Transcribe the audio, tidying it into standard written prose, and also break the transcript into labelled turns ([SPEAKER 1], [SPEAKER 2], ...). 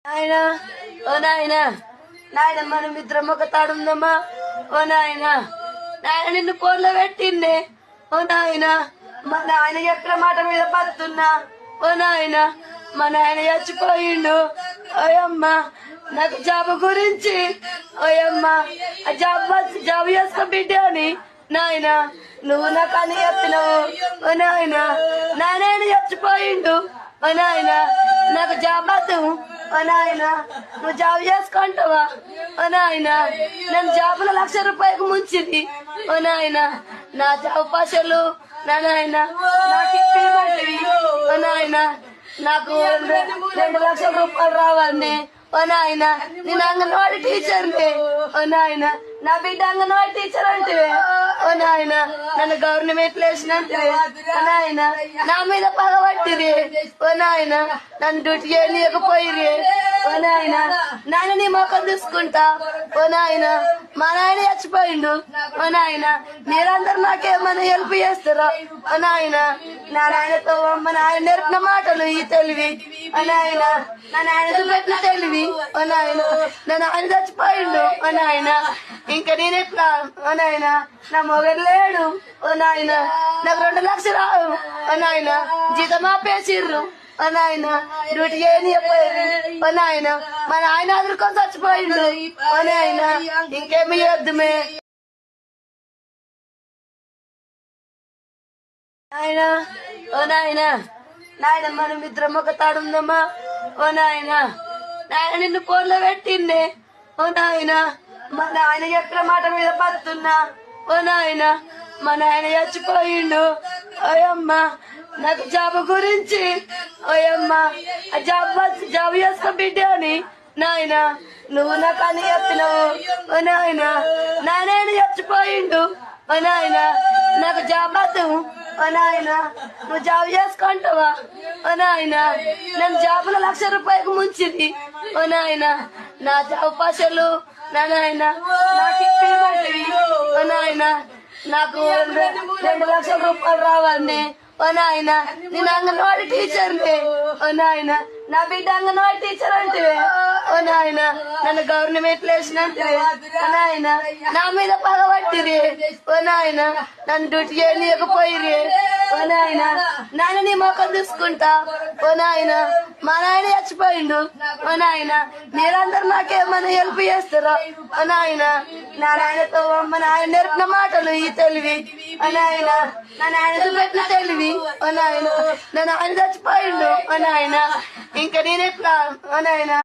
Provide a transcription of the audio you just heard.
[SPEAKER 1] ఆయన ఓ నాయన నాయన మనం ఇద్దరం ఒక తాడుందమ్మా. ఓ నాయన నాయన నిన్ను కోళ్ళ పెట్టిండే. ఓ నాయన మా నాయన చెప్పిన మాట మీద పడుతున్నా. ఓ నాయన మా నాయన చచ్చిపోయిండు. ఓయమ్మ నాకు జాబ్ గురించి ఓయమ్మ జాబ్ చేసుకో బిడ్డ అని నాయన నువ్వు నాకు అని చెప్పినావు. ఓ నాయన నాయన చచ్చిపోయిండు. ఓ నాయన నాకు జాబ్ వద్దు. ఓ నాయన నువ్వు జాబ్ చేసుకుంటావా? ఓ నాయన నేను జాబుల ₹1,00,000 ముంచింది. ఓ నాయన నా జాబ్ పైసలు నా నాయన నాకు ఇప్పి. ఓ నాయన నాకు ₹2,00,000 రావాలి. ఓ నాయన నేను అంగన్వాడీ టీచర్ని. ఓ నాయన నా బిడ్డ అంగన్వాడీ టీచర్ అంటే. ఓ నాయన నన్ను గవర్నమెంట్ వేసినంటే. ఓ నాయన నా మీద పగబట్టిరి. ఓ నాయన నన్ను డ్యూటీ చేయలేకపోయిరి. ఓ నాయన నాయన నీ మొక్కలు చూసుకుంటా. ఓ నాయన మా నాయన చచ్చిపోయిండు. ఓ నాయన మీరందరూ నాకేమన్నా హెల్ప్ చేస్తారా? ఓ నాయన నా నాయనతో మా నాయన నేర్పిన మాటలు ఈ తెలివి. ఓ నాయన నా నాయన చూపెట్టిన తెలివి. ఓ నాయన నా నాయన చచ్చిపోయిండు. ఓ నాయన ఇంకా నేనెట్లా? ఓ నాయన నా మొగడు లేడు. ఓ నాయన నాకు 2,00,000 రావు. ఓ నాయన జీతం ఆపేసిర్రు. ఓ నాయన డ్యూటీ చేయని చెప్పారు. ఓ నాయన మా నాయన అదురుకొని చచ్చిపోయిండు. ఓ నాయన ఇంకేమి చేద్దుమే నాయన. ఓ నాయన నాయన మనం ఇద్దరం ఒక తాడుందమ్మా. ఓ నాయన నాయన నిన్ను కోళ్ళ పెట్టిండే. ఓ నాయన మా నాయన చెప్పిన మాట మీద పడుతున్నా. ఓ నాయన మా నాయన చచ్చిపోయిండు. ఓయమ్మ నాకు జాబ్ గురించి ఓయమ్మ జాబ్ చేసుకో బిడ్డ అని నాయన నువ్వు నాకు అని చెప్పినావు. ఓ నాయన నాయన చచ్చిపోయిండు. ఓ నాయన నాకు జాబ్ వద్దు. ఓ నాయన నువ్వు జాబ్ చేసుకుంటావా? ఓ నాయన నేను జాబుల ₹1,00,000 ముంచింది. ఓ నాయన నా జాబ్ పైసలు నా నాయన నాకు ఇప్పి. ఓ నాయన నాకు ₹2,00,000 రావాలి. ఓ నాయన నేను అంగన్వాడీ టీచర్ని. ఓ నాయన నా బిడ్డ అంగన్వాడీ టీచర్ అంటే. ఓ నాయన నన్ను గవర్నమెంట్ వేసినంటే. ఓ నాయన నా మీద పగబట్టిరి. ఓ నాయన నన్ను డ్యూటీ చేయలేకపోయిరి. ఓ నాయన నాయన నీ మొక్కలు చూసుకుంటా. ఓ నాయన మా నాయన చచ్చిపోయిండు. ఓ నాయన మీరందరూ నాకేమన్నా హెల్ప్ చేస్తారా? ఓ నాయన నా నాయనతో మా నాయన నేర్పిన మాటలు ఈ తెలివి. ఓ నాయన నా నాయన చూపెట్టిన తెలివి. ఓ నాయన నా నాయన చచ్చిపోయిండు. ఓ నాయన ఇంకా నేనెట్లా? ఓ నాయన